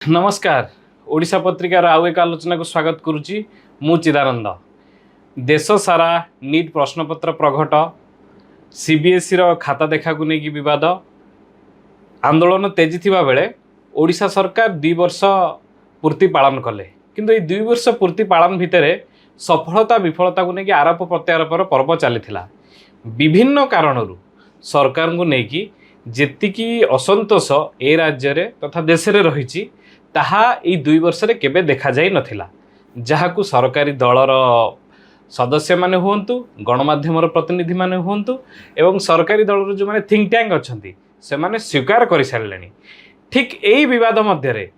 नमस्कार। ओडिशा पत्रिकार आउ एक आलोचना को स्वागत करुच्ची मु चिदानंद। देश सारा नीट प्रश्नपत्र प्रघट, सीबीएसई रो खाता देखा को लेकिन विवाद, आंदोलन तेजी थिबा बेले ओडिशा सरकार 2 वर्ष पूर्ति पालन कले, किंतु ये 2 वर्ष पूर्ति पालन भितर सफलता विफलता को लेकिन आरोप प्रत्यारोपर पर्व चली विभिन्न कारणरू सरकार को लेकिन जेतिकी असंतोष ए राज्य रे तथा देश रे रही ताहा ई 2 वर्ष रे केबे देखा जाई नथिला, जहाकू सरकारी दलर सदस्य माने हुंतु, गणमाध्यम प्रतिनिधि माने हुंतु एवं सरकारी दलर जो माने थिंक टैंक अछंती से माने स्वीकार कर सारलेनी। ठीक एई विवाद मध्य रे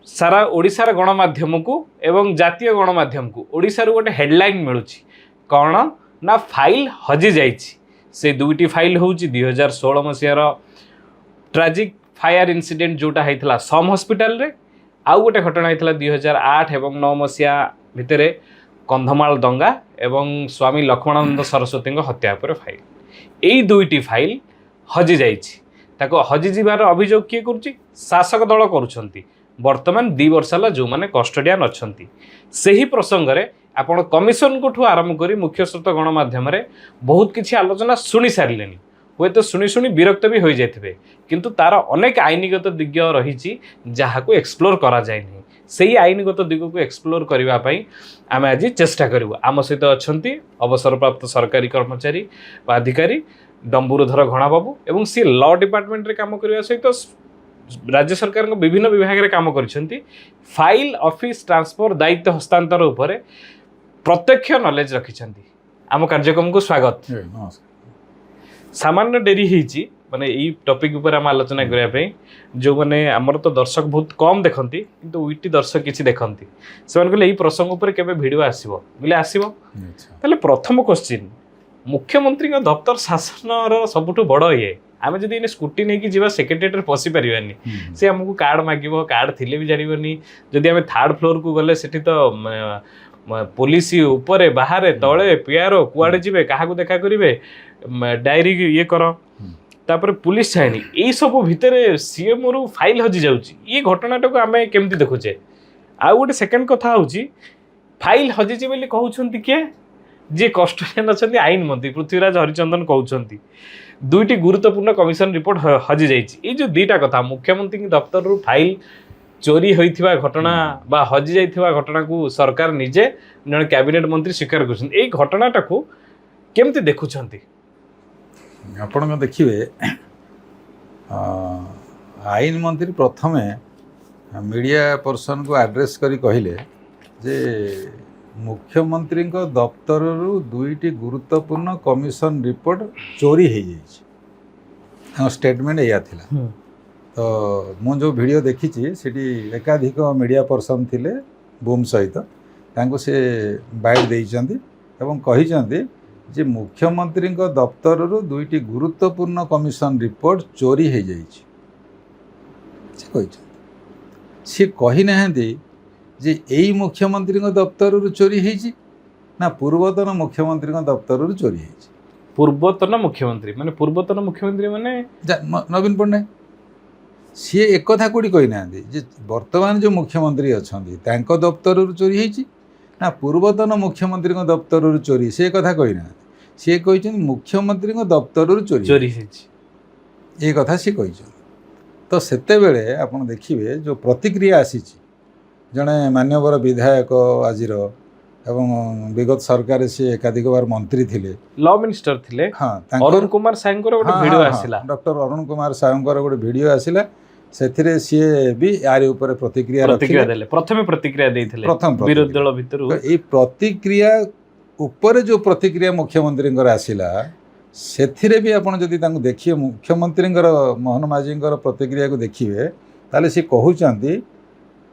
सारा ओडिशार गणमाध्यम को एवं जातीय गणमाध्यम को ओडिशार गोटे हेडलाइन मिलुची कौन ना फाइल हजि जाइछि। से दुईटी फाइल होउची 2016 मसीहार ट्राजिक फायर इनसीडेंट जोटा होता सम हॉस्पिटल रे, आउ गोटे घटना होता 2008 एवं 9 मसीहा भितर कंधमाल दंगा एवं स्वामी लक्ष्मणानंद सरस्वती हत्या पर फाइल। यही दुईटी फाइल हजि जाइछि। ताको हजि जीवार अभियोग किए करुच्ची? शासक दल करुछंती। वर्तमान 2 वर्ष है जो मैंने कस्टोडियन अच्छी से ही प्रसंग में आपण कमिशन को आरंभ कर मुख्य स्रोत गणमाध्यम बहुत किसी आलोचना शुणी सारे, हे तो शुणी शुणी विरक्त भी हो जाते, किंतु तार अनेक आईनगत दिग रही जहाँ को एक्सप्लोर करा जाए नहीं। से आईनगत दिग को एक्सप्लोर करने आम आज चेष्टा करूँ। आम सहित अच्छा अवसरप्राप्त सरकारी कर्मचारी अधिकारी डंबुरधर घणा बाबू एवं सी लॉ डिपार्टमेंट रे काम करने सहित राज्य सरकार विभिन्न विभाग में काम कर फाइल ऑफिस ट्रांसफर दायित्व हस्तांतर उपरे प्रत्यक्ष नॉलेज रखिछंती। आम कार्यक्रम को स्वागत। सामान्य डेरी होईची माने ई टॉपिक ऊपर हम आलोचना करिया पे जो माने हमर तो दर्शक बहुत कम देखंती, किंतु उइटी दर्शक किछि देखंती। सेमान कहले ई प्रसंग ऊपर केबे वीडियो आसीबो बोले आसीबो। ताले प्रथम क्वेश्चन, मुख्यमंत्री का दफ्तर शासन रो सबुठु बड़ ये आमे जदि इन स्कूटी नहीं कि जीवा सेक्रेटरीएट पसी परिबानी, से हमको कार्ड मागिबो, कार्ड थिले भी जानिबोनी। जदि आमे थर्ड फ्लोर को गले सेठी तो पुलिस ऊपर बाहर तले पीआरओ कुआडे जीवे काहाकू देखा करिवे, डायरी ये कर तापर पुलिस छाइनी, यही सब भितर सीएम रु फाइल हजि जाउची। ये घटनाटा को आमे केमती देखुचे? आ गोटे सेकंड कथा होची फाइल हजिची बोली कहउछंती के जे कस्टोडियन अछंती आईन मंत्री पृथ्वीराज हरिचंदन कहउछंती दुईटी गुरुत्वपूर्ण कमिशन रिपोर्ट हजि जाइछि। ये जो दुईटा कथा मुख्यमंत्री दफ्तर रु फाइल चोरी होइथिबा घटना बा हजि जाइथिबा घटना को सरकार निजे जन कैबिनेट मंत्री स्वीकार करछन। ए घटनाटा को केमती देखुछंती आपण देखिए? आईन मंत्री प्रथमे मीडिया पर्सन को एड्रेस करी कहिले जे मुख्यमंत्री दफ्तर रु दुईटी गुरुत्वपूर्ण कमिशन रिपोर्ट चोरी हो जाइए। स्टेटमेंट या थिला। तो मु जो वीडियो देखी सीटी एकाधिक मीडिया पर्सन थिले बूम सहित तांको से बाइट देइचंती एवं कहिचंती जे मुख्यमंत्री दफ्तर रु दुईटी गुरुत्वपूर्ण कमिशन रिपोर्ट चोरी हो जाइए। से कहिचंती, से कहि नहंती जे यही मुख्यमंत्री दफ्तर रु चोरी होइछि ना पूर्वतन मुख्यमंत्री दफ्तर रु चोरी होइछि। पूर्वतन मुख्यमंत्री माने पूर्वतन मुख्यमंत्री माने नवीन पट्टनायक सी एक कथा कोड़ी कही ना जे वर्तमान जो मुख्यमंत्री अछंती तांको दफ्तर रु चोरी होइछि ना पूर्वतन मुख्यमंत्री दफ्तर रु चोरी, से कथा कही ना। सी कहिछन मुख्यमंत्री दफ्तर रु चोरी होइछि, ए कथा सी कहिछन। तो सेते बेले आपण देखिबे जो प्रतिक्रिया आसीछि जड़े मान्यवर विधायक आजिर एवं विगत सरकार से एकाधिक बार मंत्री थिले, लॉ मिनिस्टर थिले। हाँ, अरुण कुमार सायंकर गोटे वीडियो आसिला, डॉक्टर अरुण कुमार सायंकर गोटे वीडियो आसिला, सेथिरे सीए भी यारी ऊपर प्रतिक्रिया देले। प्रथमे प्रतिक्रिया देइथिले विरोधी दल भितर। ए प्रतिक्रिया ऊपर जो प्रतिक्रिया मुख्यमंत्री आसिला सेथिरे भी आपण जदि तांको देखिए मुख्यमंत्री मोहन माझींकर प्रतिक्रिया को देखिए ताले से कहउचंती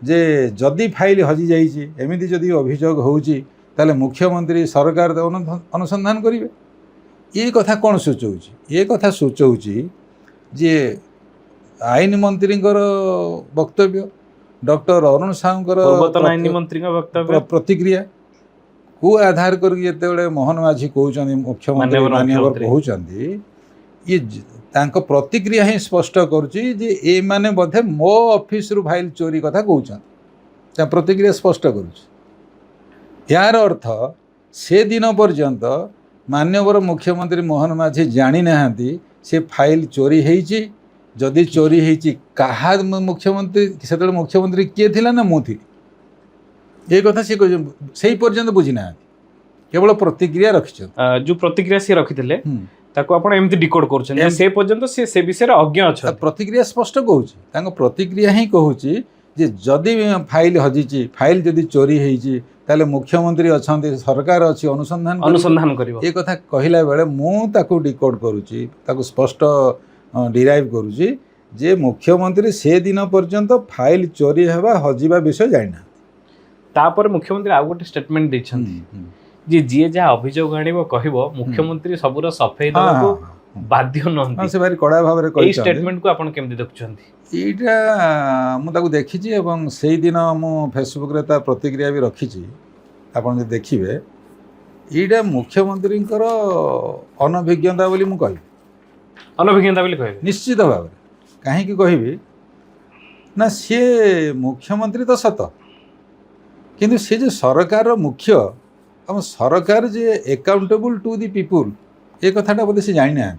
जे जदि फाइल हजि जाइए एमती जदि अभियोग होउची ताले मुख्यमंत्री सरकार अनुसंधान करिवे। ये कथा कौन सूचौची? ये कथा सूचौची जे आईन मंत्री वक्तव्य, डॉक्टर अरुण साहूंकर आईन मंत्री वक्तव्य प्रतिक्रिया को आधार करके मोहन माझी कहउचंदी मुख्यमंत्री माननीय कहउचंदी ये तांको प्रतिक्रिया ही स्पष्ट करुच्ची जे ए माने बोधे मो ऑफिस रु फाइल चोरी कथा कहउछन प्रतिक्रिया स्पष्ट करुच्ची यार अर्थ से दिन पर्यंत मान्यवर मुख्यमंत्री मोहन माझी जानी नाहांती से फाइल चोरी हेची जदि चोरी हेची कहा मुख्यमंत्री से मुख्यमंत्री किए थिला ना मु थी ये कथा से पर्यंत बुझी ना केवल प्रतिक्रिया रखिछ जो प्रतिक्रिया से रखिथिले ताको आपण एमती डिकोड करछन से पर्यंत से विषय रे अज्ञ अछ प्रतिक्रिया स्पष्ट कहूची तांको प्रतिक्रिया ही कहूची जे जदि फाइल हजिची फाइल जदि चोरी हेची ताले मुख्यमंत्री अछंती सरकार अछि अनुसंधान करिवो ए कथा कहिला बेले मु ताको डिकोड करूची ताको स्पष्ट डिराइव करूची जे मुख्यमंत्री से दिन पर्यंत फाइल चोरी हेबा हजिबा विषय जानिना तापर मुख्यमंत्री आ गोटे स्टेटमेंट दैछंती जे जे जा अभियोग आनिबो कहिबो मुख्यमंत्री सबुर सफाई देबो बाध्य नहंती से भारी कड़ा भाबरे कहि ए स्टेटमेंट को आपण केमति देखुछंती एटा मु ताको देखिची एवं सेही दिन मु फेसबुक रे ता प्रतिक्रिया भी रखिची आपण जे देखिबे एटा मुख्यमंत्रींकर अनभिज्ञता बोली मु कहि अनभिज्ञता बोली कहि निश्चित भाबरे काहे कि कहिबी ना से मुख्यमंत्री तो सत किंतु से जे सरकार रो मुख्य हम सरकार जे अकाउंटेबल टू दी पीपुल ए कथाटा बोधे से जानी ना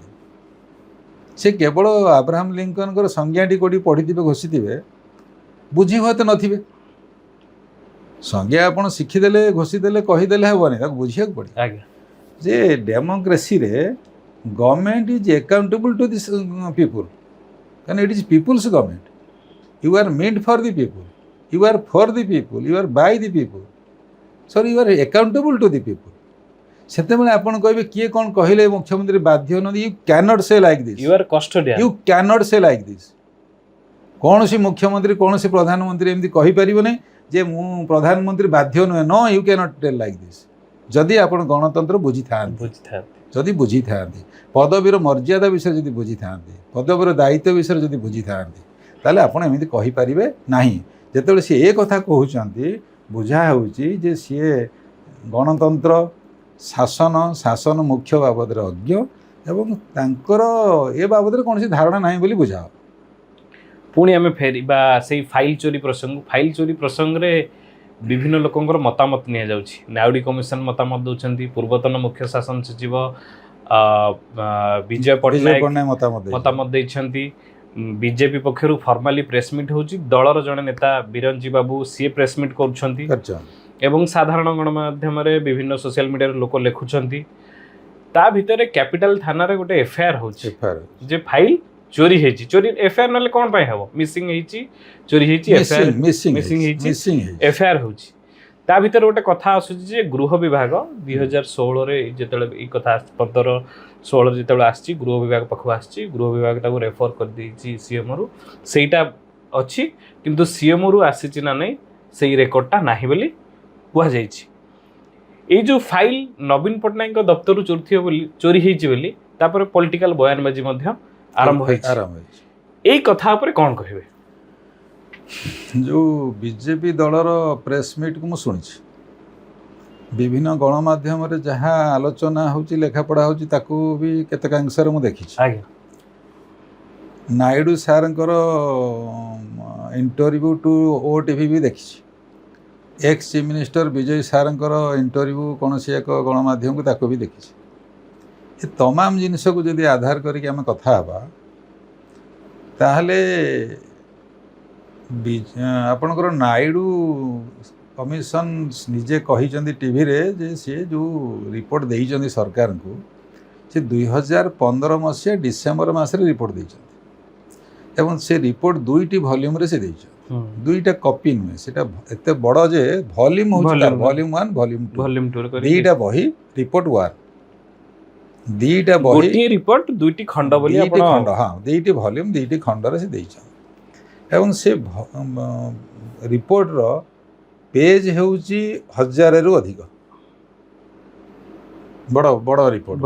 से केवल अब्राहम लिंकन संज्ञाटी कोटी पढ़ी घोषिथे बुझी हुए तो नथिबे संज्ञा आपन शिखिदेले घोषिदेले कहीदेले हेबनी ताको बुझिया पड़े आज्ञा जे डेमोक्रेसी रे government is accountable to this people can it is people's government you are meant for the people you are for the people you are by the people sir you are accountable to the people सेते बेले आपण कहबे किए कोन कहिले मुख्यमंत्री बाध्य न you can not say like this you are custodian you can not say like this कौन सी मुख्यमंत्री कौन सी प्रधानमंत्री एमती कहि परिबो नै जे मु प्रधानमंत्री बाध्य न no you can not tell like this जदि आपण गणतंत्र बुझी थांती जदि बुझी थांती पदवीर मर्यादा विषय जदि बुझी थांती पदवीर दायित्व विषय जदि बुझी थांती ताले आपण एमती कहि परिबे नाही जेतेबेले से ए कथा कहउचंती बुझा होउची जे से गणतंत्र शासन शासन मुख्य बाबद अज्ञ एवं तांकर ए बाबद कौन सी धारणा नहीं बोली बुझाओ पुणी आम फेरवा से फाइल चोरी प्रसंग रे विभिन्न लोकंर मतामत नि जाउछि नायडू कमिशन मतामत दउछंती पूर्वतन मुख्य शासन सचिव विजय पटनायक मतामत दैछंती बीजेपी पक्षरु फॉर्मली प्रेस मीट होउछि दलर जने नेता बिरंजी बाबू सी प्रेस मीट करूछंती एवं साधारण गणमाध्यम विभिन्न सोशल मीडिया लोक लिखुंट ता भितर कैपिटल थाना रे गोटे एफआईआर होछि जे फाइल चोरी हेछि चोरी एफआईआर नले कोन पाई हबो मिसिंग हेछि चोरी हेछि एफआईआर मिसिंग हेछि एफआईआर होछि ता भितर गोटे कथा आसुछि जे गृह विभाग 2016 रे जेतले ई कथा 15-16 जेतले आछि गृह विभाग पखु आछि गृह विभाग ताको रेफर कर देछि सीएम रु सेटा अछि किंतु सीएम रु आसीछि ना नै सेही रेकॉर्डटा नाही बोली कुआ जाइछि ए जो फाइल नवीन पटनायक दफ्तर चोरी हेछि बोली तापर पॉलिटिकल बयानबाजी मध्य आरंभ होइछि एई कथा पर कोन कहबे जो बीजेपी दलर प्रेस मीट को शुणी विभिन्न गणमाध्यम जहाँ आलोचना होची लेखा पढ़ा होची ताकू भी केतकांशर मु देखी नायडू सार इंटरव्यू टू ओटीवी भी देखी एक्स चीफ मिनिस्टर विजय सार इंटरव्यू कौन सी एक गणमाध्यम को ताकू भी देखी ये तमाम जिनस को जदि आधार करके आम कथा ताहले आपणकर नायडू कमिशन निजे कही टीवी रे जे सी जो रिपोर्ट देइचंदी सरकार को से 2015 मसीहा डिसेम्बर मासरे रिपोर्ट देइचंदी एवं से रिपोर्ट दुईटी वॉल्यूम रे से देइछ दुईटा कॉपी नुहे सेटा एते बड़ जे वॉल्यूम होछ वॉल्यूम 1 वॉल्यूम 2 दुईटा बही रिपोर्ट 1 दुईटा बही गोटी रिपोर्ट दुईटी खंड बोली आपण खंड हां दुईटी वॉल्यूम दुईटी खंड रे से देइछ एवं से रिपोर्ट रो पेज हेउची 1000 रु अधिक बड़ बड़ रिपोर्ट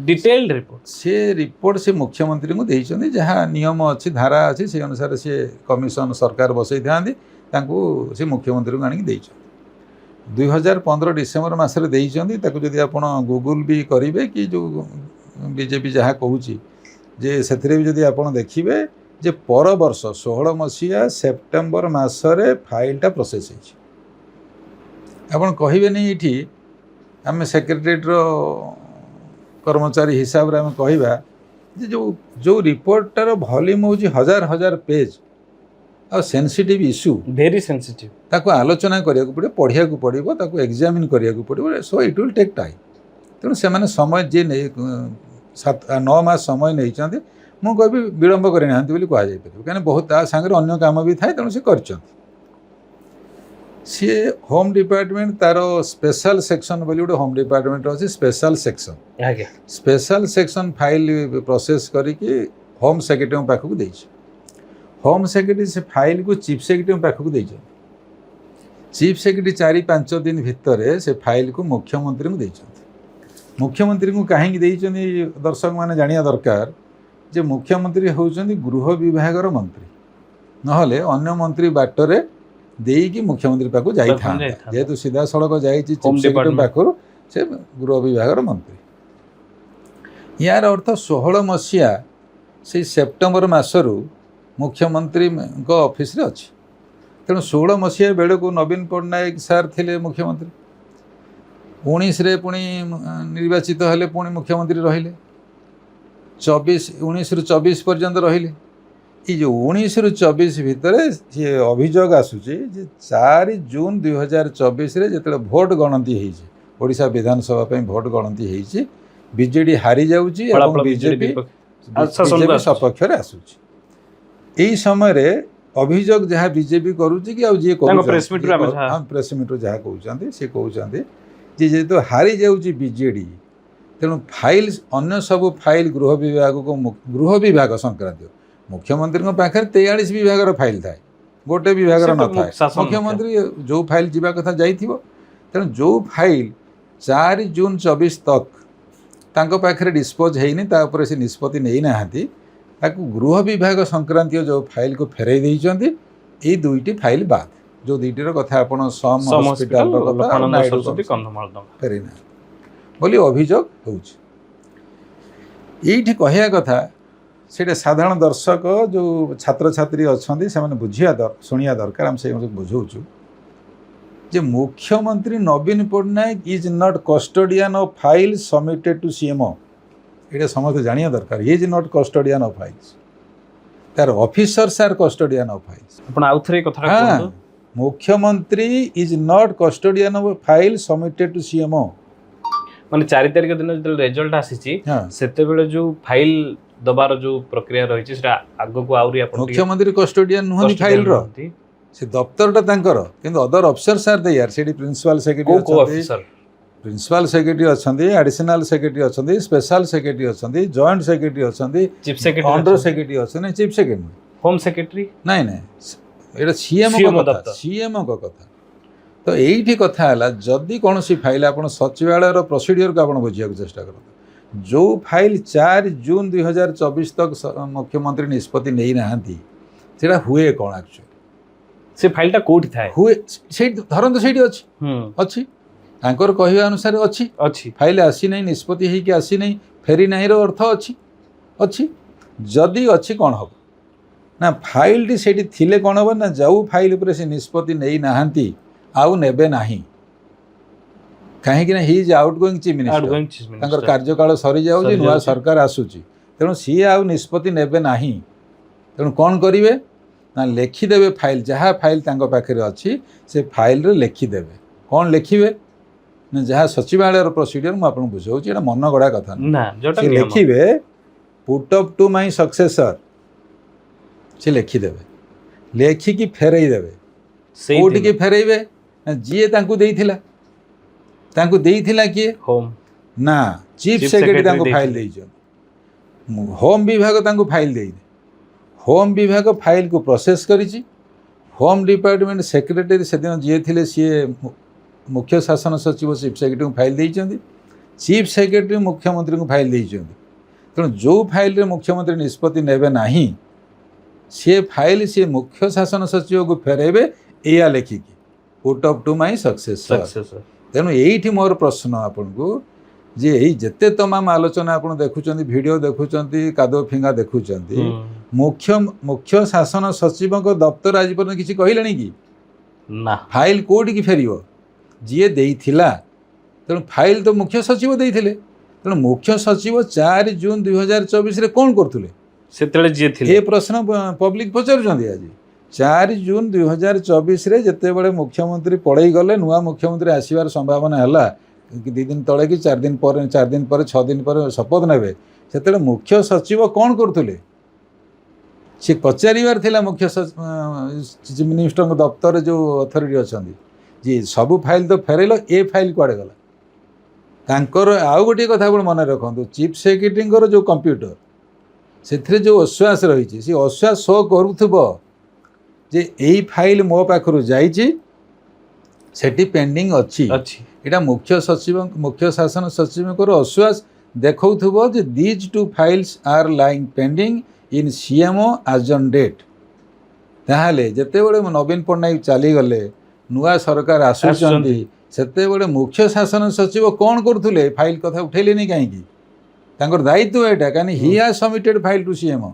डिटेल्ड रिपोर्ट से रिपोर्ट से मुख्यमंत्री को देइछंदी जहाँ नियम अच्छी धारा अच्छी से अनुसार से कमिशन सरकार बसई थांदी तांको से मुख्यमंत्री को आनिक देइछंदी 2015 डिसेम्बर मासरे देइछंदी ताको जदि आपण गूगल भी करिवे कि जो बीजेपी जहाँ कहूँ जे से भी जदि आप देखिए जे पर वर्ष 16 मसीहा सेप्टेम्बर मासरे फाइलटा प्रोसेस आप कहे नहीं ये आम सेक्रेटेरिएटर कर्मचारी हिसाब से आम कहवा जो जो रिपोर्टार वॉल्यूम हो 1000 पेज आ सेंसिटिव इश्यू वेरी सेंसिटिव ताको आलोचना करिया को पड़े पढ़िया को पड़ो ताको एग्जामिन करिया को पड़ो so it will take time तेणु से समय जी नहीं 7-9 मास समय नहीं मु कभी विलंब करना कहुपर कहीं बहुत सांगे अन्य काम भी थाए तेणु से सी होम डिपार्टमेंट तार स्पेशल सेक्शन बोली गोटे होम डिपार्टमेंट अच्छी special section special section file process करके होम सेक्रेटरी पाखक दे होम सेक्रेटरी से फाइल को चीफ सेक्रेटरी पाखक दे चीफ सेक्रेटरी 4-5 दिन भितर से फाइल को मुख्यमंत्री को दे मुख्यमंत्री को कहीं दर्शक मैंने जानिया दरकार जे मुख्यमंत्री होउछन्ति गृह विभाग मंत्री नहले अन्य मंत्री बाटरे देकी मुख्यमंत्री पाखु जाई था जेहेतु सीधा सड़क जाई चीफ सेक्रेटरी पाखु से गृह विभाग मंत्री यार अर्थ 16 मसीहा से सेप्टेम्बर मासरू मुख्यमंत्री ऑफिस रे अछि तेणु 16 मसीहा बेले को नवीन पट्टनायक सार थिले मुख्यमंत्री 19 रे पुणी निर्वाचित हेले पुणी मुख्यमंत्री रहिले 19 ରୁ 24 पर्यंत रहिले ये जो 19 ରୁ 24 भितर ये अभियोग आसूचे जे 4 जून 2024 रे जेतले भोट गणति होईছে ओडिशा विधानसभा पे भोट गणति होईছে बीजेडी हारी जाउची एवं बीजेपी सपक्ष रे आसूची एई समय रे अभियोग जहाँ बीजेपी करूची कि आ जे प्रेस मीट जहाँ कहउचंती से कहउचंती जे जेतो हारी जाउची बीजेडी तेणु फाइल अन्य सब फाइल गृह विभाग संक्रांत मुख्यमंत्री पाखे 43 विभाग फाइल थाए गोटे विभाग न था मुख्यमंत्री जो फाइल जीवा कथा जाइथिबो तेणु जो फाइल 4 जून 24 तक तांको पाखे डिस्पोज होइनी तापर से निष्पत्ति नहीं नाहांती ताकू गृह विभाग संक्रांत जो फाइल को फेरई देइचंती ए दुईटी फाइल बाद जो दुईटीर कथा आपण सम हॉस्पिटल कथा फेरई ना बोली अभियोग होउछ कहया कथा से साधारण दर्शक जो छात्र छात्री अच्छा से बुझिया शुणिया दरकार आम से बुझाऊँ जे मुख्यमंत्री Naveen Pattanaik is not custodian of file submitted to CMO ये समस्त जानिया दरकार is not custodian of files तार officers are custodian of files आपण आउथरे कथा मुख्यमंत्री is not custodian of file submitted to CMO माने 4 तारिख दिन जो रिजल्ट आसीची सेते बेले जो फाइल दबार जो प्रक्रिया रही सेटा आगो को आउरी आपण मुख्यमंत्री कस्टोडियन नुहनी फाइल रो से दफ्तरटा तांकर किंतु other officers are there सेडी प्रिंसिपल सेक्रेटरी को ऑफिसर प्रिंसिपल सेक्रेटरी अछंती एडिशनल सेक्रेटरी अछंती स्पेशल सेक्रेटरी अछंती जॉइंट सेक्रेटरी अछंती चीफ सेक्रेटरी अंडर सेक्रेटरी अछन चीफ सेक्रेटरी होम सेक्रेटरी नहीं एटा सीएमओ को कथा सीएमओ को कथा तो यही कथा है जदि कौन सी फाइल आप सचिवालय प्रोसीडियर को आप बुझा चेष्टा कर जो फाइल 4 जून 2024 तक मुख्यमंत्री निष्पत्ति नहीं नहांती सेटा हुए कौन एक्चुअली से फाइलटा कोठी थाए हुए से धरन से अच्छी तांकर कहवा अनुसार अच्छी फाइल आसी नहीं निष्पत्ति है कि आसी नहीं फेरी नहीं रो अर्थ अच्छी जदि अच्छी कौन हम ना फाइल से थिले कौन हम ना जो फाइल पर से निष्पत्ति नहीं नहांती आउ नेबे नाही कहीं he is outgoing chief minister कार्यकाल सरी जाउची नुआ सरकार आसुची तेणु सी आउ निष्पत्ति नेबे नाही तेणु कौन करिवे ना लिखिदेवे फाइल जहाँ फाइल तांको पाखे अच्छी से फाइल रे लिखिदेवे कौन लिखिवे ना जहाँ सचिवालय प्रोसीडियर मुझे आपको बुझाऊँ एटा मन गड़ा कथा ना लिखिवे put up to my successor से लिखिदेवे लिखिकी फेरई देवे कोर्ट की फेरइबे जी किए होम ना चीफ सेक्रेटरी फाइल दे होम विभाग फाइल दे होम विभाग फाइल को प्रोसेस करिछि होम डिपार्टमेंट सेक्रेटरी से दिन जी थे सी मुख्य शासन सचिव चीफ सेक्रेटरी को फाइल देइछन्ति चीफ सेक्रेटरी मुख्यमंत्री को फाइल देइछन्ति तेणु जो फाइल रे मुख्यमंत्री निष्पत्ति नेबे नाही सी फाइल सी मुख्य शासन सचिव को फेरेबे या लिखिकी put up to my successor तेणु यही मोर प्रश्न आपन को ଯେ ଏଇ ଯେତେ ତମାମ ଆଲୋଚନା ଆପଣ ଦେଖୁଛନ୍ତି ଭିଡ଼ିଓ ଦେଖୁଛନ୍ତି କାଦୁଅ ଫିଙ୍ଗା ଦେଖୁଛନ୍ତି ମୁଖ୍ୟ ଶାସନ ସଚିବଙ୍କ ଦପ୍ତର ଆଜି ପର୍ଯ୍ୟନ୍ତ କିଛି କହିଲେଣି କି ନା ଫାଇଲ କୋଉଠିକି ଫେରିବ ଯିଏ ଦେଇଥିଲା ତେଣୁ ଫାଇଲ ତ ମୁଖ୍ୟ ସଚିବ ଦେଇଥିଲେ ତେଣୁ ମୁଖ୍ୟ ସଚିବ 4 ଜୁନ୍ 2024 କ'ଣ କରୁଥିଲେ ସେତେବେଳେ ଯିଏ ଥିଲେ ଏ ପ୍ରଶ୍ନ ପବ୍ଲିକ ପଚାରୁଛନ୍ତି ଆଜି 4 ଜୁନ୍ 2024 ଯେତେବେଳେ ମୁଖ୍ୟମନ୍ତ୍ରୀ ପଳେଇ ଗଲେ ନୂଆ ମୁଖ୍ୟମନ୍ତ୍ରୀ ଆସିବାର ସମ୍ଭାବନା ହେଲା 2 ଦିନ ତଳେ କି 4 ଦିନ ପରେ 6 ଦିନ ପରେ ଶପଥ ନେବେ ସେତେବେଳେ ମୁଖ୍ୟ ସଚିବ କ'ଣ କରୁଥିଲେ ସେ ପଚାରିବାର ଥିଲା ମୁଖ୍ୟ ଚିଫ୍ ମିନିଷ୍ଟରଙ୍କ ଦପ୍ତରରେ ଯେଉଁ ଅଥରିଟି ଅଛନ୍ତି ଯେ ସବୁ ଫାଇଲ ତ ଫେରାଇଲ ଏ ଫାଇଲ କୁଆଡ଼େ ଗଲା ତାଙ୍କର ଆଉ ଗୋଟିଏ କଥା ଆପଣ ମନେ ରଖନ୍ତୁ ଚିଫ୍ ସେକ୍ରେଟାରୀଙ୍କର ଯେଉଁ କମ୍ପ୍ୟୁଟର ସେଥିରେ ଯେଉଁ ଅଶ୍ୱାସ ରହିଛି ସେ ଅଶ୍ୱାସ ଶୋ କରୁଥିବ ଯେ ଏଇ ଫାଇଲ ମୋ ପାଖରୁ ଯାଇଛି ସେଠି ପେଣ୍ଡିଂ ଅଛି ଏଇଟା ମୁଖ୍ୟ ଶାସନ ସଚିବଙ୍କର ଅଶ୍ୱାସ ଦେଖାଉଥିବ ଯେ these 2 files are lying pending in CMO as on date ତାହେଲେ ଯେତେବେଳେ ନବୀନ ପଟ୍ଟନାୟକ ଚାଲିଗଲେ ନୂଆ ସରକାର ଆସୁଛନ୍ତି ସେତେବେଳେ ମୁଖ୍ୟ ଶାସନ ସଚିବ କ'ଣ କରୁଥିଲେ ଫାଇଲ କଥା ଉଠେଇଲେନି କାହିଁକି ତାଙ୍କର ଦାୟିତ୍ୱ ଏଇଟା କାହିଁକି he has submitted file to CMO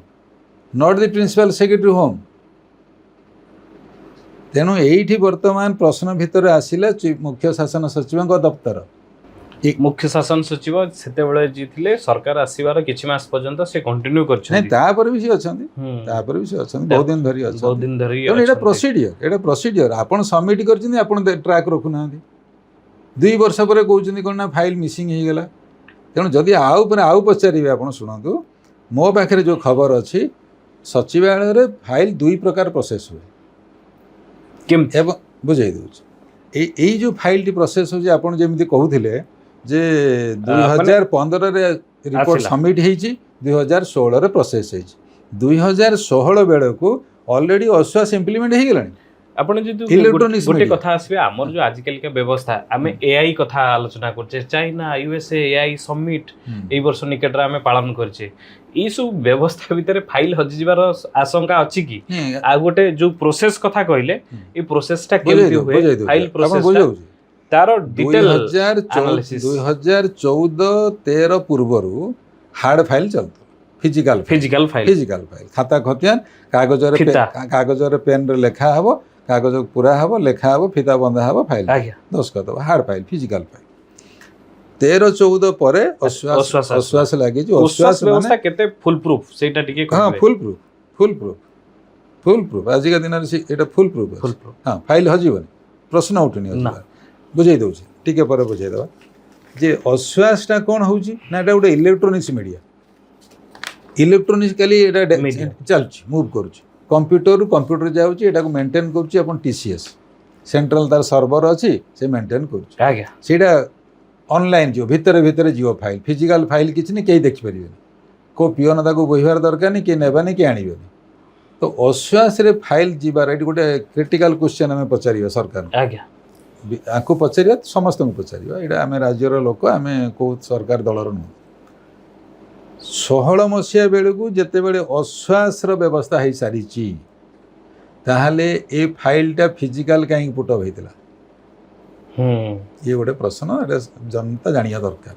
not the principal secretary home ତେଣୁ ଏଇଠି ବର୍ତ୍ତମାନ ପ୍ରଶ୍ନ ଭିତରେ ଆସିଲା ମୁଖ୍ୟ ଶାସନ ସଚିବଙ୍କ ଦପ୍ତର ମୁଖ୍ୟ ଶାସନ ସଚିବ ସେତେବେଳେ ଯିଏ ଥିଲେ ସରକାର ଆସିବାର କିଛି ମାସ ପର୍ଯ୍ୟନ୍ତ ସେ କଣ୍ଟିନ୍ୟୁ କରିଛନ୍ତି ତାପରେ ବି ସେ ଅଛନ୍ତି ବହୁତ ଦିନ ଧରି ଅଛନ୍ତି ଏଇଟା ପ୍ରୋସିଡିୟର ଆପଣ ସବମିଟ୍ କରିଛନ୍ତି ଆପଣ ଟ୍ରାକ୍ ରଖୁନାହାନ୍ତି 2 ବର୍ଷ ପରେ କହୁଛନ୍ତି କ'ଣ ନା ଫାଇଲ୍ ମିସିଂ ହେଇଗଲା ତେଣୁ ଯଦି ଆଉ ପଚାରିବେ ଆପଣ ଶୁଣନ୍ତୁ ମୋ ପାଖରେ ଯେଉଁ ଖବର ଅଛି ସଚିବାଳୟରେ ଫାଇଲ୍ 2 ପ୍ରକାର ପ୍ରୋସେସ୍ ହୁଏ ଏବଂ ବୁଝାଇ ଦେଉଛି ଏଇ ଯେଉଁ ଫାଇଲ୍ଟି ପ୍ରୋସେସ୍ ହେଉଛି ଆପଣ ଯେମିତି କହୁଥିଲେ ଯେ 2015ରେ ରିପୋର୍ଟ ସବମିଟ୍ ହେଇଛି 2016ରେ ପ୍ରୋସେସ୍ ହେଇଛି 2016 ବେଳକୁ ଅଲରେଡ଼ି ଅଶ୍ୱାସ ଇମ୍ପ୍ଲିମେଣ୍ଟ ହେଇଗଲାଣି ଆପଣ ଯଦି ଗୋଟେ କଥା ଆସିବେ ଆମର ଯୋଉ ଆଜିକାଲିକା ବ୍ୟବସ୍ଥା ଆମେ ଏଆଇ କଥା ଆଲୋଚନା କରୁଛେ ଚାଇନା ୟୁଏସଏ ଏଆଇ ସମିଟ୍ ଏଇ ବର୍ଷ ନିକଟରେ ଆମେ ପାଳନ କରିଛେ ଏଇ ସବୁ ବ୍ୟବସ୍ଥା ଭିତରେ ଫାଇଲ ହଜିଯିବାର ଆଶଙ୍କା ଅଛି କି ଆଉ ଗୋଟେ ଯୋଉ ପ୍ରୋସେସ କଥା କହିଲେ ଏଇ ପ୍ରୋସେସଟା କେମିତି ହୁଏ ଫାଇଲ ପ୍ରୋସେସ ତାର ଡିଟେଲ 2014-13 ପୂର୍ବରୁ ହାର୍ଡ ଫାଇଲ ଚାଲୁଥିଲା ଫିଜିକାଲ ଫାଇଲ ଖାତା ଖତିଆନ କାଗଜରେ ପେନରେ ଲେଖା ହବ କାଗଜ ପୁରା ହବ ଲେଖା ହବ ଫିତା ବନ୍ଧା ହବ ଫାଇଲ ଦସ୍ତଖତ ହବ ହାର୍ଡ ଫାଇଲ ଫିଜିକାଲ ଫାଇଲ 13-14 ପରେ ଅଶ୍ୱାସ ଲାଗିଛି ଅଶ୍ୱାସ ବ୍ୟବସ୍ଥା କେତେ ଫୁଲ ପ୍ରୁଫ ସେଇଟା ଟିକେ ହଁ ଫୁଲ ପ୍ରୁଫ ଆଜିକା ଦିନରେ ଏଇଟା ଫୁଲ ପ୍ରୁଫ ହଁ ଫାଇଲ ହଜିବନି ପ୍ରଶ୍ନ ଉଠୁନି ବୁଝାଇ ଦେଉଛି ଟିକେ ପରେ ବୁଝାଇ ଦେବା ଯେ ଅଶ୍ୱାସଟା କ'ଣ ହେଉଛି ନା ଏଇଟା ଗୋଟେ ଇଲେକ୍ଟ୍ରୋନିକ୍ସ ମିଡ଼ିଆ ଇଲେକ୍ଟ୍ରୋନିକାଲି ଏଇଟା ଚାଲୁଛି ମୁଭ୍ କରୁଛି କମ୍ପ୍ୟୁଟର ଯାଉଛି ଏଟାକୁ ମେଣ୍ଟେନ୍ କରୁଛି ଆପଣ TCS ସେଣ୍ଟ୍ରାଲ ତାର ସର୍ଭର ଅଛି ସେ ମେଣ୍ଟେନ୍ କରୁଛି ସେଇଟା ଅନଲାଇନ୍ ଯିବ ଭିତରେ ଯିବ ଫାଇଲ୍ ଫିଜିକାଲ ଫାଇଲ୍ କିଛି ନାହିଁ କେହି ଦେଖିପାରିବେନି କେଉଁ ପିଅନ ତାକୁ ବୋହିବାର ଦରକାର ନାହିଁ କିଏ ନେବାନି କିଏ ଆଣିବେନି ତ ଅଶ୍ୱାସରେ ଫାଇଲ୍ ଯିବାର ଏଇଠି ଗୋଟେ କ୍ରିଟିକାଲ କ୍ୱେଶ୍ଚନ୍ ଆମେ ପଚାରିବା ସରକାର ଆକୁ ପଚାରିବା ସମସ୍ତଙ୍କୁ ପଚାରିବା ଏଇଟା ଆମେ ରାଜ୍ୟର ଲୋକ ଆମେ କେଉଁ ସରକାର ଦଳର ନୁହଁ 16 ମସିହା ବେଳକୁ ଯେତେବେଳେ ଅଶ୍ୱାସର ବ୍ୟବସ୍ଥା ହେଇସାରିଛି ତାହେଲେ ଏ ଫାଇଲଟା ଫିଜିକାଲ କାହିଁକି ପୁଟଅପ୍ ହେଇଥିଲା ଇଏ ଗୋଟେ ପ୍ରଶ୍ନ ଏଇଟା ଜନତା ଜାଣିବା ଦରକାର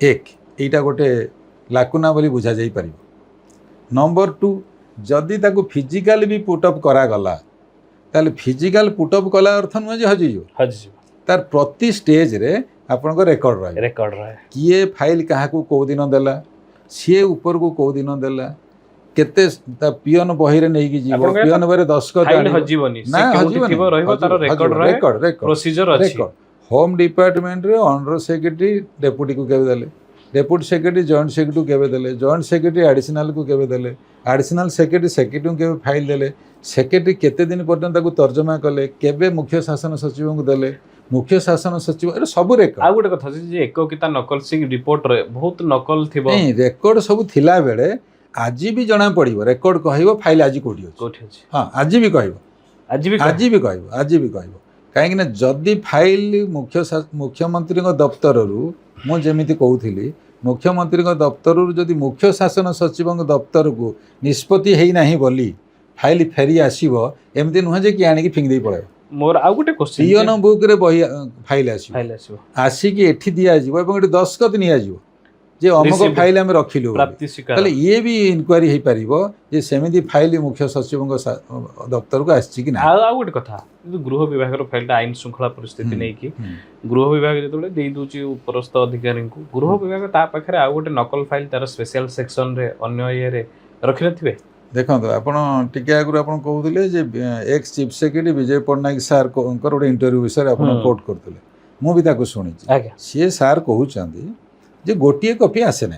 ଏଇଟା ଗୋଟେ ଲାକୁନା ବୋଲି ବୁଝାଯାଇପାରିବ ନମ୍ବର 2 ଯଦି ତାକୁ ଫିଜିକାଲ ବି ପୁଟଅପ୍ କରାଗଲା ତାହେଲେ ଫିଜିକାଲ ପୁଟଅପ୍ କଲା ଅର୍ଥ ନୁହେଁ ଯେ ହଜିଯିବ ତାର ପ୍ରତି ଷ୍ଟେଜରେ ଆପଣଙ୍କ ରେକର୍ଡ ରହେ କିଏ ଫାଇଲ କାହାକୁ କେଉଁ ଦିନ ଦେଲା ସିଏ ଉପରକୁ କେଉଁ ଦିନ ଦେଲା କେତେ ତା ପିଅନ ବହିରେ ନେଇକି ଯିବ ପିଅନ ବହିରେ ଦସ୍ତଖତ ହୋମ୍ ଡିପାର୍ଟମେଣ୍ଟରେ ଅଣ୍ଡର ସେକ୍ରେଟାରୀ ଡେପୁଟିକୁ କେବେ ଦେଲେ ଡେପୁଟି ସେକ୍ରେଟାରୀ ଜଏଣ୍ଟ ସେକ୍ରେଟାରୀକୁ କେବେ ଦେଲେ ଜଏଣ୍ଟ ସେକ୍ରେଟାରୀ ଆଡ଼ିସନାଲକୁ କେବେ ଦେଲେ ଆଡ଼ିସନାଲ ସେକ୍ରେଟାରୀଙ୍କୁ କେବେ ଫାଇଲ ଦେଲେ ସେକ୍ରେଟାରୀ କେତେ ଦିନ ପର୍ଯ୍ୟନ୍ତ ତାକୁ ତର୍ଜମା କଲେ କେବେ ମୁଖ୍ୟ ଶାସନ ସଚିବଙ୍କୁ ଦେଲେ ମୁଖ୍ୟ ଶାସନ ସଚିବ ଏଟା ସବୁ ରେକର୍ଡ ଆଉ ଗୋଟେ କଥା ଯେ ଏକକିତା ନକଲ ସେ ରିପୋର୍ଟରେ ବହୁତ ନକଲ ଥିବ ରେକର୍ଡ ସବୁ ଥିଲା ବେଳେ ଆଜି ବି ଜଣା ପଡ଼ିବ ରେକର୍ଡ କହିବ ଫାଇଲ ଆଜି କୋଉଠି ଅଛି ହଁ ଆଜି ବି କହିବ କାହିଁକି ନା ଯଦି ଫାଇଲ ମୁଖ୍ୟମନ୍ତ୍ରୀଙ୍କ ଦପ୍ତରରୁ ମୁଁ ଯେମିତି କହୁଥିଲି ମୁଖ୍ୟମନ୍ତ୍ରୀଙ୍କ ଦପ୍ତରରୁ ଯଦି ମୁଖ୍ୟ ଶାସନ ସଚିବଙ୍କ ଦପ୍ତରକୁ ନିଷ୍ପତ୍ତି ହେଇନାହିଁ ବୋଲି ଫାଇଲ ଫେରି ଆସିବ ଏମିତି ନୁହେଁ ଯେ କିଏ ଆଣିକି ଫିଙ୍ଗି ଦେଇ ପଳାଇବ मोर आउ गोटे क्वेश्चन पिओन बुक रे बही फाइल आसी फाइल आसीबो आसिक एठी दिया जिवो एवं एठी दस्खत निया जिवो जे अमुक Receipt. फाइल आमे रखिलु प्राप्ति स्वीकार ताले ये भी इनक्वारी हे परिबो जे सेमिति फाइल मुख्य सचिवଙ୍କ दफ्तर को आसी कि ना आ गोटे कथा गृह विभाग फाइल आईन श्रृंखला परिस्थिति नहीं कि गृह विभाग जो दे दूची उपरस्थ अधिकारी को गृह विभाग ता पाखरे आ गोटे नकल फाइल तार स्पेशल सेक्शन रे अन्य ये रे रखि नथिबे देखो आपण टिके आगु आपण कहउतले जे एक्स चीफ सेक्रेटरी विजय पटनायक सर कोकर गोटे इंटरव्यू विषय आपण कोट करतले मु भी ताको सुनिछि आज्ञा सी सर कहउचंदी जे गोटिए कॉपी आसे ना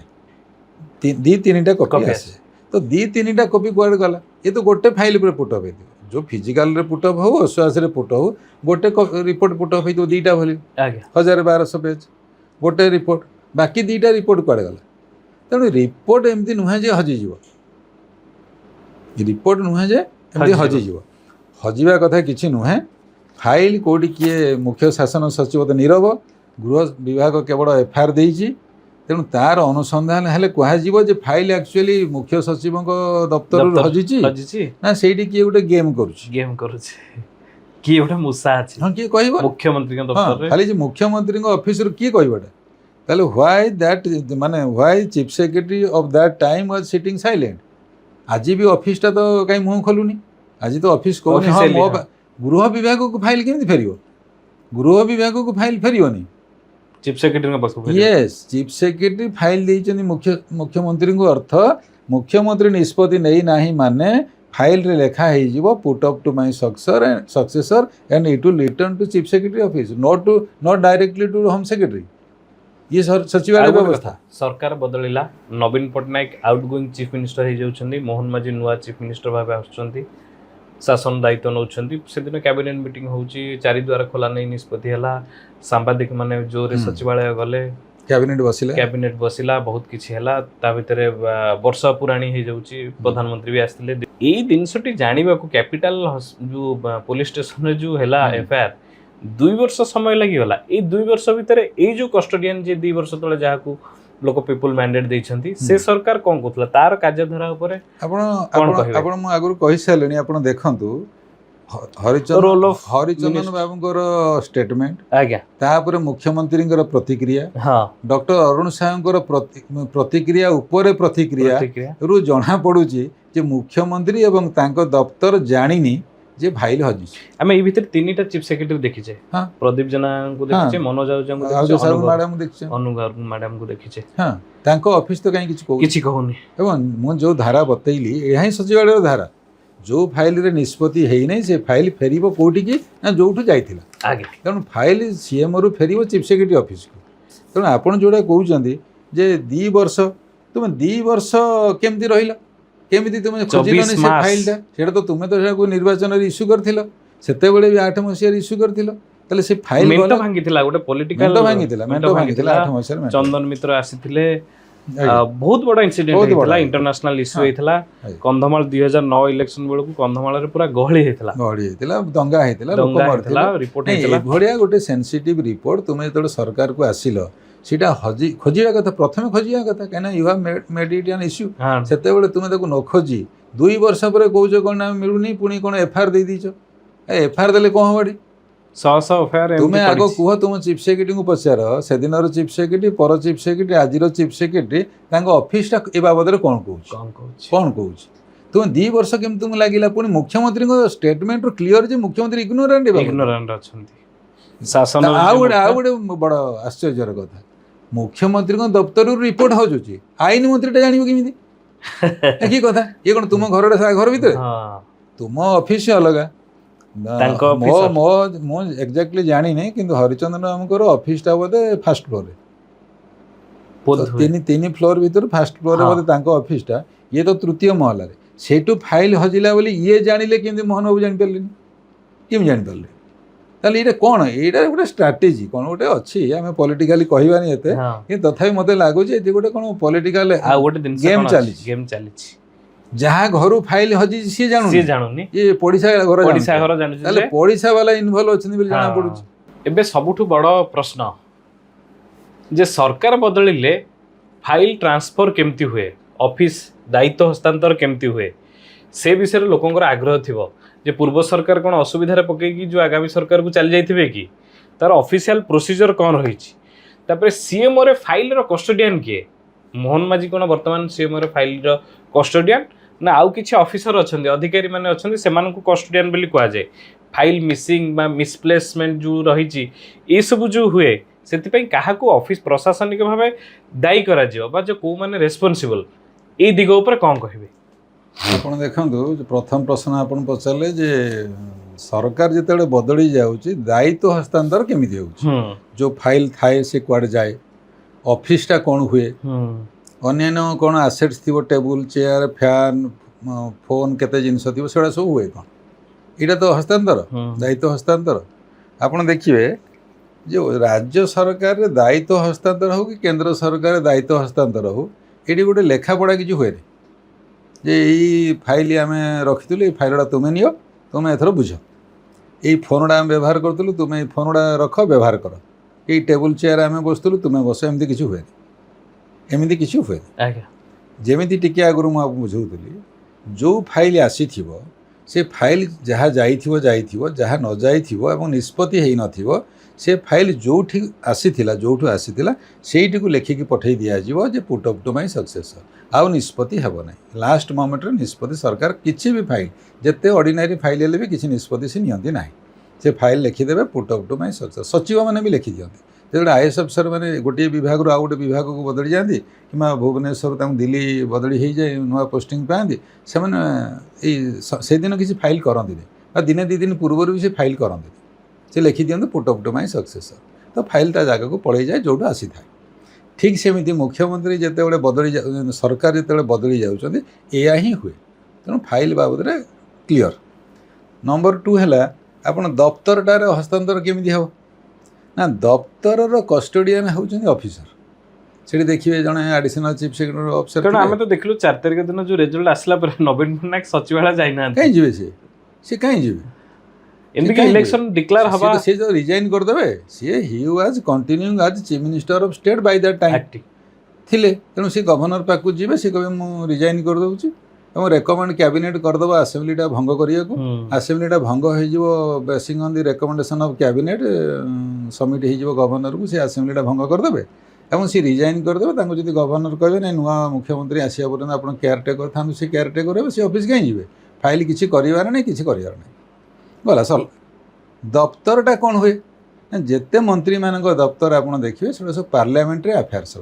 दी तीनटा Copy कॉपी आसे तो दी तीनटा कॉपी कुआड गला ये तो गोटे फाइल पर पुट अप हेतु जो फिजिकल रे पुट अप हो आश्वास रे पुट हो गोटे रिपोर्ट पुट अप हेतु दीटा भली आज्ञा 1200 पेज गोटे रिपोर्ट बाकी दीटा रिपोर्ट कुआड गला तेणु रिपोर्ट एमती नुहे जे हजि जीव रिपोर्ट नुहे जे एमती हजि जीव हजिबा कथा किछि नुहे फाइल कोडी किए मुख्य शासन सचिव तो नीरव गृह विभाग केवल एफआईआर देइछि तेणु तार अनुसंधान हेले कह जे फाइल एक्चुअली मुख्य सचिव दफ्तर हजिछि हजिछि ना सेठी किए गोटे गेम करूछि गेम करूछि कि गोटे मुसा अछि हां किए कहबो मुख्यमंत्री के दफ्तर रे खाली जे मुख्यमंत्री ऑफिस रो किए कहबोटा ताले व्हाई दैट माने why chief secretary of that time was sitting silent आज भी ऑफिस टा तो काई मुंह खोलुनी आज तो ऑफिस को हां मो गृह विभाग को फाइल केमि फेरियो गृह विभाग को फाइल फेरियोनी चीफ सेक्रेटरी के पास यस चीफ सेक्रेटरी फाइल देइछनी मुख्यमंत्री को अर्थ मुख्यमंत्री निष्पत्ति नहीं नाही माने फाइल रे लेखा हे जीवो put up to my successor and it will return to chief secretary office not directly to home secretary ये सचिवालय व्यवस्था सरकार बदलिला Naveen Patnaik outgoing chief minister हे जाउछन्ती मोहन माझी नुआ चीफ मिनिस्टर भाबे आछन्ती शासन दायित्व नौछन्ती से दिन कैबिनेट मीटिंग होउची चारि द्वार खोला नै निष्पत्ति हला सांबादिक माने जोरे सचिवालय गले कैबिनेट बसिला बहुत किछि हला ता भितरे वर्ष पुराणी हे जाउची प्रधानमंत्री भी आस्थिले एई दिनसटी जानिबा को कैपिटल जो पुलिस स्टेशन रे जो हला एफआईआर 2 वर्ष समय लागि गला ए 2 वर्ष भितरे ए जो कस्टोडियन जे 2 वर्ष तले जाहाकू लोक पीपल मैंडेट देइछन्ती से सरकार कोन कोथला तार कार्यधारा ऊपर आपण मु आगुर कहि सालेनी आपण देखंतु हरिचंदन बाबूंकर स्टेटमेंट आज्ञा तापर मुख्यमंत्री प्रतिक्रिया हां डॉक्टर अरुण साहंकर प्रतिक्रिया ऊपर प्रतिक्रिया रु जणा पडुची जे मुख्यमंत्री एवं तांको दफ्तर जानिनी जे फाइल हजी हमें ई भीतर तीनटा चीफ सेक्रेटरी देखिछे हां प्रदीप जना को देखिछे मनोज आउजा को देखिछे मैडम देखिछे अनुगार मैडम को देखिछे हां तांको ऑफिस तो काई किछि कहूनी एवं मु जो धारा बतैली एही सचिवालय धारा जो फाइल रे निष्पत्ति हेई नै से फाइल फेरिबो कोठी की ना जोठु जाइथिला आगे कारण फाइल सीएम रु फेरिबो चीफ सेक्रेटरी ऑफिस को कारण आपण जोडा कहउचंदी जे 2 वर्ष तुम 2 वर्ष केमति रहिला केमिति तुम खोजिलनि से फाइल टा सेटा तो तुमे तो को निर्वाचन रे इश्यू करथिलो सेते बेले भी 8 मसिया रे इश्यू करथिलो तले से फाइल मेंटो भांगिथिला गोटे पॉलिटिकल मेंटो भांगिथिला 8 मसिया में चंदन मित्र आसीथिले बहुत बड़ा इंसिडेंट हेतला इंटरनेशनल इश्यू हेतला कंधमाल 2009 इलेक्शन बेलू कंधमाल रे पूरा गहली हेतला दंगा हेतला लोक मरथिला रिपोर्ट हेतला भड़िया गोटे सेंसिटिव रिपोर्ट तुमे तो सरकार को आसिलो सीटा खोजिया कथा प्रथम खोजिया कथा कहना you have made it an issue सेते बेले तुमे ताको न खोजी 2 वर्ष पर कहउछो कोन ना मिलुनी पुनी कोन एफआईआर दे दीचो एफआईआर देले कोन होबडी 100 एफआईआर तुमे आगो कुह तुम चीफ सेक्रेटरी को पचार से दिन चीफ सेक्रेटरी पर चीफ सेक्रेटरी आजिर चीफ सेक्रेटरी तांको ऑफिस टा ए बाबद रे कोन कहउछ तुम 2 वर्ष केम तुम लागिला पुनी मुख्यमंत्री को स्टेटमेंट रो क्लियर जे मुख्यमंत्री इग्नोरेंट अछंती शासन आउडे बड़ आश्चर्यर कथा मुख्यमंत्री को दफ्तर रिपोर्ट होजुची आईन मंत्री टा जानिबो किमिति की कथा ये कोन तुम घर भीतर तुम ऑफिस अलगा मो एक्जाक्टली जानी नहीं किंतु हरिचंदन बाबूंकर ऑफिस टा बोधे फर्स्ट फ्लोर रे तीन फ्लोर भीतर फर्स्ट फ्लोर रे बोधे तांको ऑफिस टा ये तो तृतीय महला रे सेटू फाइल हजिला बोली ये जानिले किंतु मोहन बाबू जानि परलिनी किम जानि परले ताले एटा कोन एटा गोटे स्ट्रेटजी कोन गोटे अछि हमें पॉलिटिकली कहबानी एते कि तथापि मते लागो जे एते गोटे कोन पॉलिटिकल आ गोटे दिन गेम चाली जहाँ घर फाइल हजी सी जानुनी ये पड़िसा घर जानुनी ताले पड़िसा वाला इन्वॉल्व अछन बिल जाना पडुछ एबे सबुठु बड़ प्रश्न जे सरकार बदलिले फाइल ट्रांसफर केमती हुए ऑफिस दायित्व हस्तांतर केमती हुए से विषय लोकंकर आग्रह थिबो जे पूर्व सरकार कौन असुविधा पकईकी जो आगामी सरकार को चली जाइए कि तार ऑफिशियल प्रोसीजर कौन रही तापर सीएमओ रे फाइल रो कस्टोडियन किए मोहन माझी कौन वर्तमान सीएमओ रे फाइल रो कस्टोडियन ना आउ किछि ऑफिसर अछंती अधिकारी माने अछंती सेमान को कस्टोडियन बोली कहा जाए फाइल मिसिंग बा मिसप्लेसमेंट जो रही ये सब जो हुए से क्या ऑफिस प्रशासनिक भाव दायी करा बा जो को माने रेस्पॉन्सिबल ये दिग उपर कौन कहे आपण देखंतु प्रथम प्रश्न आपण पचारे जे सरकार जिते बदली जाऊँगी दायित्व हस्तांतर केमिति होउछि जो फाइल थाए से कुआडे जाए ऑफिसटा कौन हुए अन्य कौन आसेट्स थी टेबुल चेयर फैन फोन केते जिनस थी से सब हुए कौन यहाँ तो हस्तांतर दायित्व हस्तांतर आपड़ देखिए जो राज्य सरकार रे दायित्व हस्तांतर हो कि केंद्र सरकार दायित्व हस्तांतर हो ये गोटे लेखापढ़ा किसी हुए जे यही फाइल आम रखी ये फाइलटा तुम्हें नियो तुम्हें एथर बुझ यही फोनटा आम व्यवहार करूँ तुम्हें फोनटा रख व्यवहार कर ये टेबुल चेयर आम बसुलु तुम्हें बस एमती किसी हुए एमती किसी हुए जमी टी आगुरी मुझे बुझाऊली जो फाइल आसी से फाइल जहाँ जाइथिबो जहाँ न जाइथिबो निष्पत्ति है नथिबो से फाइल जो आसीथिला जोठु आसीथिला सेठी को लेखिकी पठै दिया जिवो जे put up to my successor आउ निष्पत्ति हेबो नै लास्ट मोमेंट रे निष्पत्ति सरकार किछि भी फाइल जते ऑर्डिनरी फाइल हेले भी किछि निष्पत्ति से नियंती नाही से फाइल लिखिदेवे put up to my successor सचिव मैंने भी लिखि दियंती जेबे आईएएस अफसर मैंने गोटे विभाग रो आ गोटे विभाग को बदली जाती कि भुवनेश्वर दिल्ली बदली हो जाए नुआ पोस्टिंग पाती से दिन किसी फाइल करती दिने दी दिन पूर्व भी से फाइल करती से लिखि दियंतु put up to my successor तो फाइलटा जगह को पड़े जाए जोटा आसी था ठीक सेमती मुख्यमंत्री जिते बदली सरकार जिते बदली जाऊँच या ही हुए तेणु फाइल बाबद में क्लीयर नंबर 2 है आपन दफ्तरटार हस्तांतर केमी हम ना दफ्तर कस्टोडियन होउछन ऑफिसर से देखिए जड़े एडिशनल चीफ सेक्रेटरी ऑफिसर कारण आम तो देखलु 4 तारिख दिन जो रिजल्ट आसला पर नवीन पट्टनायक सचिवालय जाइना कहीं जीवे से कहीं जीवे इनके इलेक्शन डिक्लेयर हवा से जो रिजाइन कर देबे से he was continuing as chief minister of state by that time थिले तेणु से गवर्नर पाकु जीवे से कबे मु रिजाइन कर दउची और रेकमेंड कैबिनेट करदेव आसेम्बलीटा भंग करिया आसेम्बलीटा भंग हो basin on the recommendation of cabinet submit हो गवर्नर को से आसेम्बलीटा भंग करदेवे और सी रिजाइन करदेवे जब गवर्नर कहे ना नुआ मुख्यमंत्री आसा पर्यटन आप केयरटेकर था से केयरटेकर हे से ऑफिस कहीं जी फाइल किसी करार नहीं किसी करार नहीं गला सल दफ्तरटा कौन हुए जिते मंत्री मान दफ्तर आप देखिए से सब पार्लियामेंट्री अफेयर्स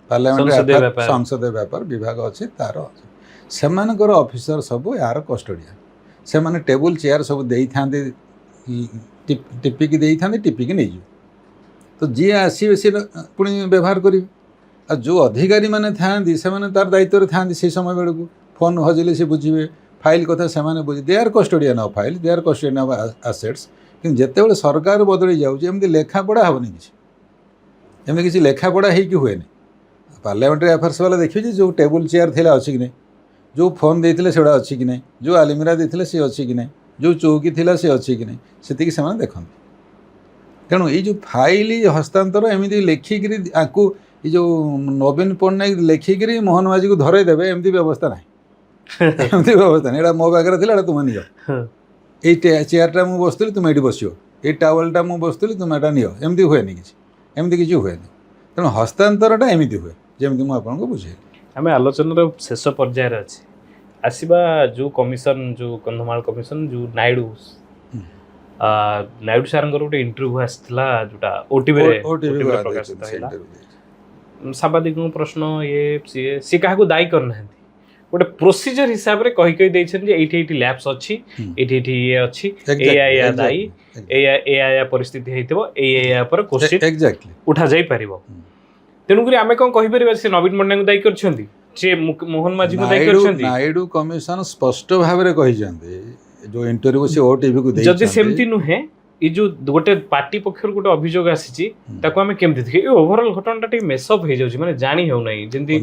पार्लियामेंट्री संसद व्यापार विभाग अच्छे तार अच्छे सेमानकर ऑफिसर सब यार कस्टोडियन से माने टेबुल चेयर सब दे था टिपिकी दे था टिपिकी नहीं जाए तो जी आसवे सी पुणी व्यवहार करेंगे जो अधिकारी मैंने था तार दायित्व था से समय बेलू फोन हजिले से बुझे फाइल कथा से बुझे they are custodian of file they are custodian of assets कि जिते सरकार बदली जाऊँगी लेखापढ़ा हेनी किसी एमती किसी लेखापढ़ा हो हुए पार्लियामेंट्री अफेयर्स वाला देखिए जो टेबुल चेयर थी अच्छी कि नहीं जो फोन देते से अच्छी कि नहीं जो आलमिरा देते सी अच्छी कि नहीं जो चौकी थी सी अच्छी कि नहीं से देखते तेणु ये जो फाइल हस्तांतर एमती लेखिकी आपको ये जो नवीन पट्टनायक लेखिकी मोहन माझी को धरई देवे एमती व्यवस्था ना एमती व्यवस्था नहीं मो पाखे थी तुम नियो ये चेयरटा मुझे बसुली तुम ये बस ये टावलटा मुझे बसुली तुम यहाँ नियो एमती हुए किसी एमती किसी हुए तेणु हस्तांतरटा एमती हुए जमी मुझे बुझे आम आलोचनार शेष पर्यायर अच्छे आसवा जो कमिशन जो कंधमाल कमिशन जो नायडू नायडू सार गोटे इंटरव्यू आसाला जोटा ओटीवी प्रकाशित है सांबादिक प्रश्न ये सी क्या दायी करना गोटे प्रोसीजर हिसाब से कही लैब्स अच्छी ये अच्छी ए दायी ए परिस्थिति होपर क्वेश्चन उठा जाई परिबो तेणुक आम कौन कहीपर से नवीन पट्टनायक दायी कर मोहन माझी को दायी कर नायडू कमिशन स्पष्ट भाव में कही जो इंटरव्यू से ओटीवी को जदि सेमती नुहे ये जो गोटे पार्टी पक्षर गोटे अभियोग आसी आम केमती देखे ओवरऑल घटना मेसअप हो जाए माने जानी हो नहीं जंती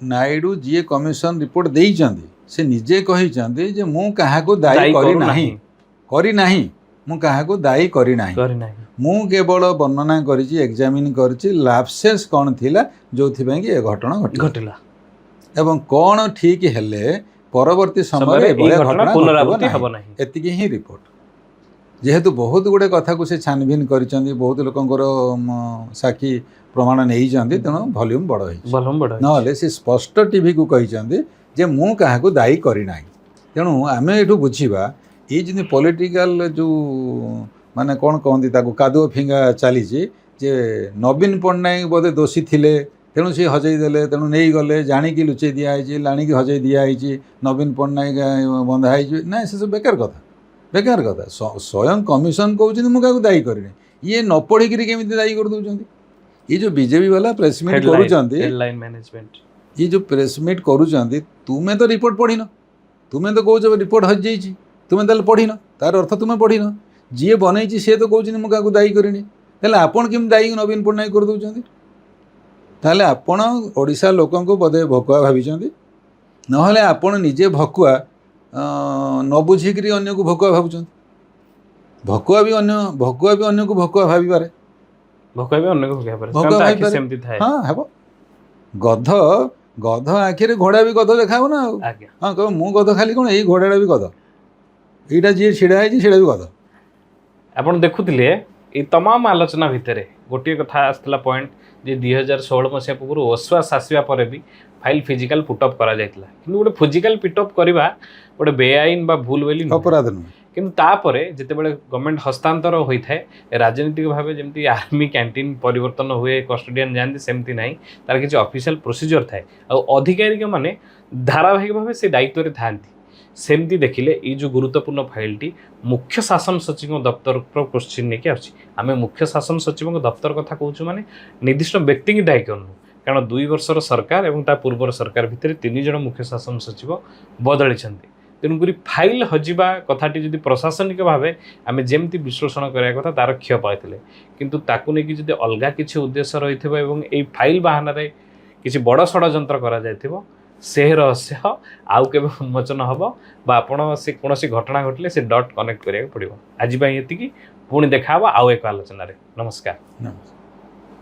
नायडू जी कमिशन रिपोर्ट देइचंदी से निजे कहिचंदी जे मु काहा को दायी करी नाही मु काहा को दायी करी नाही मु केवल वर्णना करिछि एग्जामिन करिछि लैप्सेस कौन थिला जो थि कि ए घटना घटिला एवं कौन ठीक हेले ପରବର୍ତ୍ତୀ ସମୟରେ ସମୟରେ ଏଭଳିଆ ଏଇ ଘଟଣା ଘଟଣା ପୁନରାବୃତ୍ତି ଘଟିବ ହେବ ନାହିଁ। ନାହିଁ। ଏତିକି ହିଁ ରିପୋର୍ଟ। ଯେହେତୁ ବହୁତ ଗୁଡ଼େ କଥାକୁ ସେ ଛାନଭିନ୍ କରିଛନ୍ତି, ବହୁତ ଲୋକଙ୍କର ସାକ୍ଷୀ ପ୍ରମାଣ ନେଇଛନ୍ତି, ତେଣୁ ଭଲ୍ୟୁମ୍ ବଡ଼ ହେଇଛି। ଭଲ ବଡ଼ ନହେଲେ ସେ ସ୍ପଷ୍ଟ ଟିଭିକୁ କହିଛନ୍ତି ଯେ ମୁଁ କାହାକୁ ଦାୟୀ କରିନାହିଁ। ତେଣୁ ଆମେ ଏଠୁ ବୁଝିବା ଏଇ ଯେମିତି ପଲିଟିକାଲ ଯେଉଁ ମାନେ କ'ଣ କହନ୍ତି ତାକୁ କାଦୁଅ ଫିଙ୍ଗା ଚାଲିଛି ଯେ ନବୀନ ପଟ୍ଟନାୟକ ବୋଧେ ଦୋଷୀ ଥିଲେ, ତେଣୁ ସେ ହଜେଇ ଦେଲେ, ତେଣୁ ନେଇଗଲେ, ଜାଣିକି ଲୁଚେଇ ଦିଆହେଇଛି, ଜାଣିକି ହଜେଇ ଦିଆହେଇଛି, ନବୀନ ପଟ୍ଟନାୟକ ବନ୍ଧା ହେଇଛି। ନାଇଁ, ସେସବୁ ବେକାର କଥା, ବେକାର କଥା। ସ୍ୱୟଂ କମିଶନ କହୁଛନ୍ତି ମୁଁ କାହାକୁ ଦାୟୀ କରିନି, ଇଏ ନ ପଢ଼ିକିରି କେମିତି ଦାୟୀ କରିଦେଉଛନ୍ତି? ये जो बीजेपी वाला प्रेस मीट करूचंती, हेडलाइन मैनेजमेंट, ये जो प्रेस मीट करूचंती, तुमे तो रिपोर्ट पढ़िन, तुमे तो कहूछ रिपोर्ट हज जाइए, तुमे ताल पढ़िन, तार अर्थ तुमे पढ़िन, जी बनई सी तो कहते मुझे क्या दायी करनी, ताहले आपण केम दायी नवीन पट्टनायक कर दउचंती? ताहले आपण ओडिशा लोकन को बोधे भकुआ भाविचंती, नहले आपण निजे भकुआ न बुझिकरी अन्य को भकुआ भावुचंती। भकुआ भी अन्य को भकुआ भावी पारे, भोका भी अन्य को भोका पारे, भोका कारण भाई आखि पारे। सेमती थाए। हाँ हेब, गध गध आखिरे घोड़ा भी गध देखा ना। आज्ञा हाँ कह मु गध खाली कौन, यही घोड़ा भी गध, यहाँ जी ढड़ा है भी गध। आपण देखुथिले ए तमाम आलोचना भितर गोटे कथा आसला पॉइंट जे 2016 मसीहा पूर्व ओसवास आसवा पर भी फाइल फिजिकल पुटअप करा जायतिला, किंतु गोटे फिजिकल पिटअप करबा गोटे बेआईन बा भूल बोली अपराध नुहे, किंतु तापरे जेतेबेले गवर्नमेंट हस्तांतर होइथाय राजनीतिक भावे जेमती आर्मी कैंटीन परिवर्तन हुए, कस्टोडियन जानती सेमती नाही, तार किछि ऑफिशियल प्रोसीजर थाए आ अधिकारी माने धारावाहिक भावे से दायित्व रे थांती। सेमती देखिले ये जो गुरुत्वपूर्ण फाइलटी मुख्य शासन सचिव दफ्तर क्वेश्चन नहीं आछि। आमे मुख्य शासन सचिव दफ्तर कथा कहूँ माने निर्दिष्ट व्यक्ति की दायी करनु, कारण 2 वर्षर सरकार एवं ता पूर्वर सरकार भितर 3 जन मुख्य शासन सचिव बदली। तेणुक फाइल हजिबा कथाटी जदि प्रशासनिक भाव आम जमती विश्लेषण करा कथा तार क्षय पाइले, किंतु ताकू नहीं कि अलग किसी उद्देश्य रही फाइल बाहाना किसी बड़ षड्यंत्र करा जायथिबो, से रहस्य आउ केबे उन्मोचन हम बा आपण से कौन घटना घटले से डट कनेक्ट करा पड़ो। आज ये पुणी देखा आउ एक आलोचन। नमस्कार। नमस्कार।